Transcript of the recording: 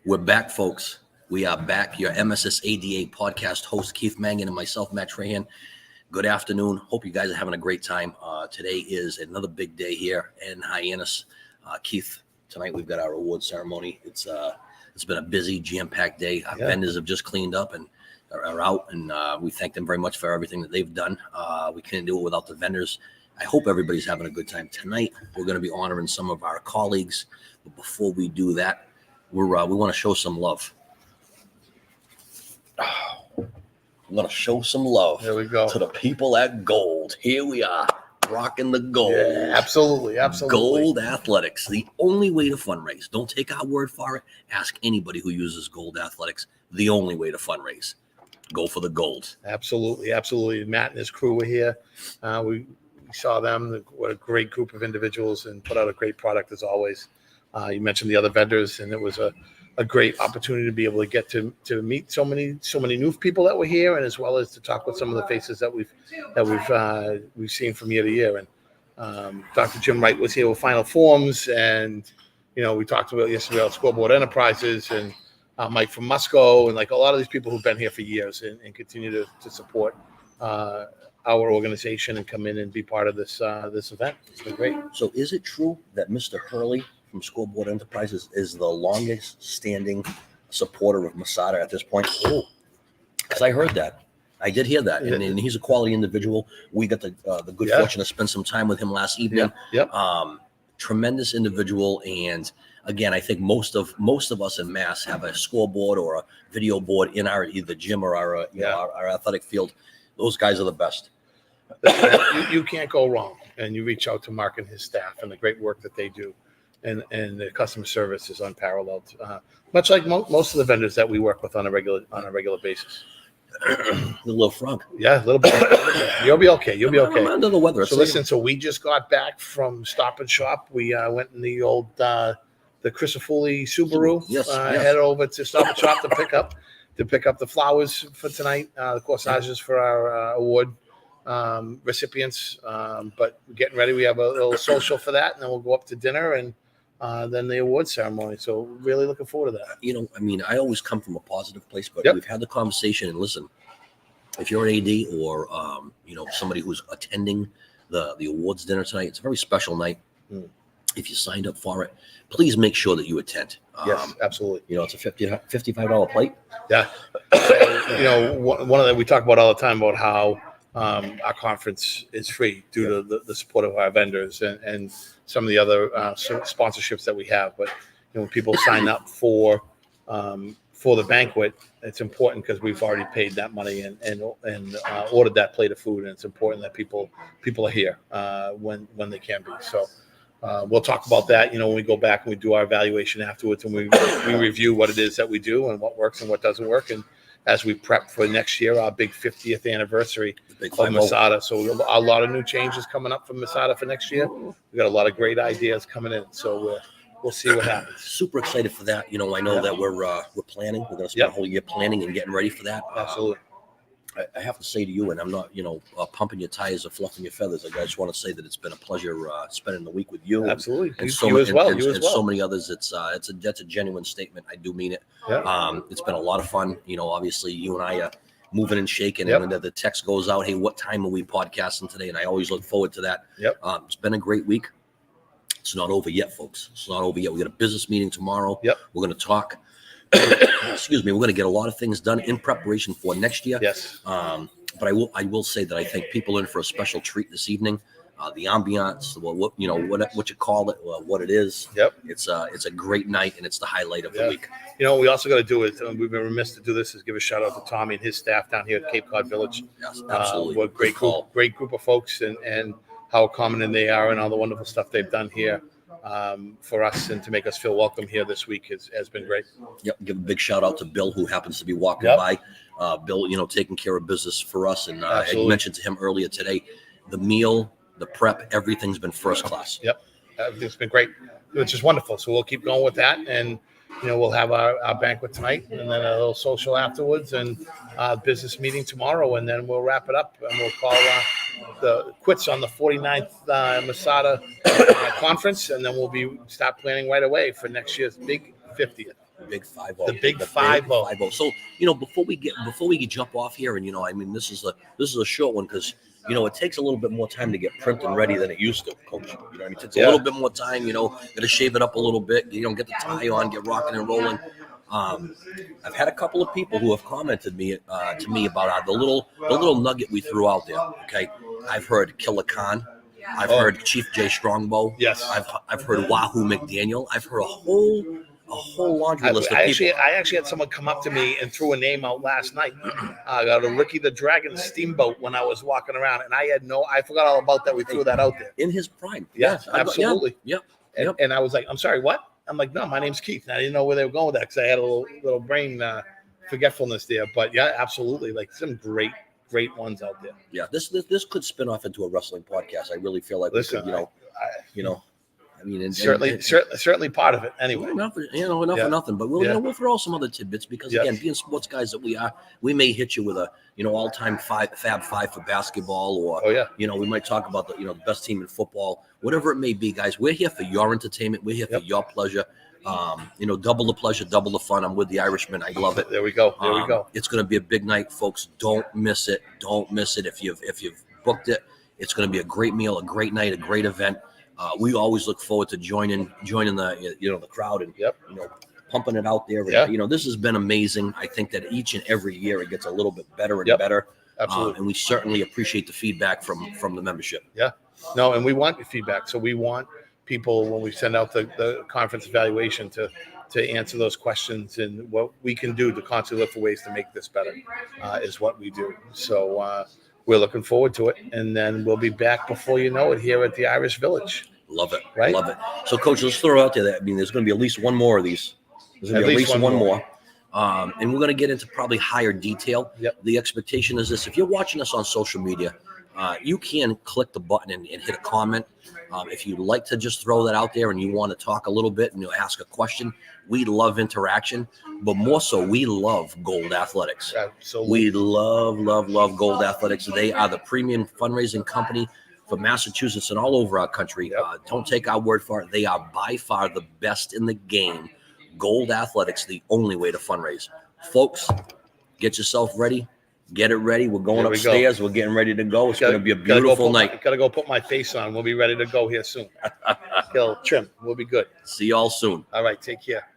We're back, folks. We are back. Your MSSADA podcast host, Keith Mangan, and myself, Matt Trahan. Good afternoon. Hope you guys are having a great time. Today is another big day here in Hyannis. Keith, tonight we've got our award ceremony. It's been a busy, jam-packed day. Our vendors have just cleaned up and are out, and we thank them very much for everything that they've done. We couldn't do it without the vendors. I hope everybody's having a good time tonight. We're going to be honoring some of our colleagues, but before we do that, we want to show some love. I'm going to show some love. There we go. To the people at Gold. Here we are, rocking the gold. Yeah, absolutely. Gold Athletics, the only way to fundraise. Don't take our word for it. Ask anybody who uses Gold Athletics. The only way to fundraise. Go for the gold. Absolutely. Matt and his crew were here. We saw them. What a great group of individuals, and put out a great product as always. You mentioned the other vendors, and it was a great opportunity to be able to get to meet so many new people that were here, and as well as to talk with some of the faces that we've seen from year to year. And Dr. Jim Wright was here with Final Forms, and we talked about yesterday about Scoreboard Enterprises and Mike from Musco, and like a lot of these people who've been here for years and continue to support our organization and come in and be part of this event. It's been great. So is it true that Mr. Hurley from Scoreboard Enterprises is the longest standing supporter of MSSADA at this point? Oh, because I heard that. I did hear that. And he's a quality individual. We got the good fortune to spend some time with him last evening. Yep. Tremendous individual. And again, I think most of us in Mass have a scoreboard or a video board in our either gym or our athletic field. Those guys are the best. You can't go wrong. And you reach out to Mark and his staff and the great work that they do. And the customer service is unparalleled, much like most of the vendors that we work with on a regular basis. The little frog. Yeah, a little bit. You'll be okay. I'm under the weather. So listen, so we just got back from Stop and Shop. We went in the old the Crisafulli Subaru. Yes. Headed over to Stop and Shop to pick up the flowers for tonight, the corsages for our award recipients. But we're getting ready. We have a little social for that, and then we'll go up to dinner and then the award ceremony. So really looking forward to that. I always come from a positive place, but we've had the conversation, and listen, if you're an AD or somebody who's attending the awards dinner tonight, it's a very special night. If you signed up for it, please make sure that you attend. Yes, absolutely. It's a $55 plate. Yeah. So, one of the, we talk about all the time about how our conference is free due to the support of our vendors and some of the other sponsorships that we have. But when people sign up for the banquet, it's important because we've already paid that money and ordered that plate of food, and it's important that people are here when they can be. So we'll talk about that, when we go back and we do our evaluation afterwards, and we review what it is that we do and what works and what doesn't work. And as we prep for next year, our big 50th anniversary of MSSADA. So a lot of new changes coming up from MSSADA for next year. We've got a lot of great ideas coming in. So we'll see what happens. Super excited for that. I know that we're planning. We're going to spend a whole year planning and getting ready for that. Absolutely. I have to say to you, and I'm not, pumping your tires or fluffing your feathers. I just want to say that it's been a pleasure spending the week with you. Absolutely. And you as well. So many others. That's a genuine statement. I do mean it. Yeah. It's been a lot of fun. Obviously you and I are moving and shaking, and the text goes out, hey, what time are we podcasting today? And I always look forward to that. It's been a great week. It's not over yet, folks. It's not over yet. We got a business meeting tomorrow. We're going to talk. Excuse me. We're going to get a lot of things done in preparation for next year. Yes. But I will say that I think people are in for a special treat this evening. The ambiance, what you call it, what it is. It's a great night, and it's the highlight of the week. We also got to do it. We've been remiss to do this. Is give a shout out to Tommy and his staff down here at Cape Cod Village. Yes, absolutely. What great group of folks, and how common they are, and all the wonderful stuff they've done here. For us and to make us feel welcome here this week has been great. Give a big shout out to Bill, who happens to be walking by. Bill, taking care of business for us. And I mentioned to him earlier today, the meal, the prep, everything's been first class. It's been great, which is wonderful. So we'll keep going with that. And, we'll have our banquet tonight, and then a little social afterwards, and business meeting tomorrow. And then we'll wrap it up, and we'll call the quits on the 49th MSSADA conference. And then we'll start planning right away for next year's big 50th. Big 5-0. The big 5-0. 5-0. So, before we get off here, and I mean, this is a short one because it takes a little bit more time to get primped and ready than it used to, Coach. It takes a little bit more time. Got to shave it up a little bit. Get the tie on, get rocking and rolling. I've had a couple of people who have commented to me about the little nugget we threw out there. Okay, I've heard Killer Khan. I've heard Chief J Strongbow. Yes. I've heard Wahoo McDaniel. I've heard a whole laundry list of people. I actually had someone come up to me and threw a name out last night. I got a Ricky the Dragon Steamboat when I was walking around, and I forgot all about that. We threw that out there. In his prime. Yes, absolutely. Yep. And I was like, I'm sorry, what? I'm like, no, my name's Keith. And I didn't know where they were going with that because I had a little brain forgetfulness there. But yeah, absolutely. Like some great ones out there. Yeah, this could spin off into a wrestling podcast. I really feel like Listen, we could, I mean, certainly part of it. Anyway, enough for nothing. But we'll throw some other tidbits because again, being sports guys that we are, we may hit you with a all-time Fab Five for basketball, or we might talk about the best team in football, whatever it may be, guys. We're here for your entertainment. We're here for your pleasure. Double the pleasure, double the fun. I'm with the Irishman. I love it. There we go. It's going to be a big night, folks. Don't miss it. If you've booked it, it's going to be a great meal, a great night, a great event. We always look forward to joining the the crowd and pumping it out there. And, this has been amazing. I think that each and every year it gets a little bit better and better. Absolutely. And we certainly appreciate the feedback from the membership. Yeah. No, and we want feedback. So we want people, when we send out the conference evaluation, to answer those questions, and what we can do to constantly look for ways to make this better is what we do. So we're looking forward to it. And then we'll be back before you know it here at the Irish Village. Love it. Right? Love it. So, Coach, let's throw out there that, there's going to be at least one more of these. There's going to be at least one more. And we're going to get into probably higher detail. Yep. The expectation is this. If you're watching us on social media, you can click the button and hit a comment. If you'd like to just throw that out there and you want to talk a little bit and ask a question, we love interaction. But more so, we love Gold Athletics. Absolutely. We love Gold Athletics. They are the premium fundraising company for Massachusetts and all over our country. Don't take our word for it. They are by far the best in the game. Gold Athletics, the only way to fundraise. Folks, get yourself ready. Get it ready. We're going upstairs. We're getting ready to go. It's going to be a beautiful night. Got to go put my face on. We'll be ready to go here soon. He'll trim. We'll be good. See y'all soon. All right. Take care.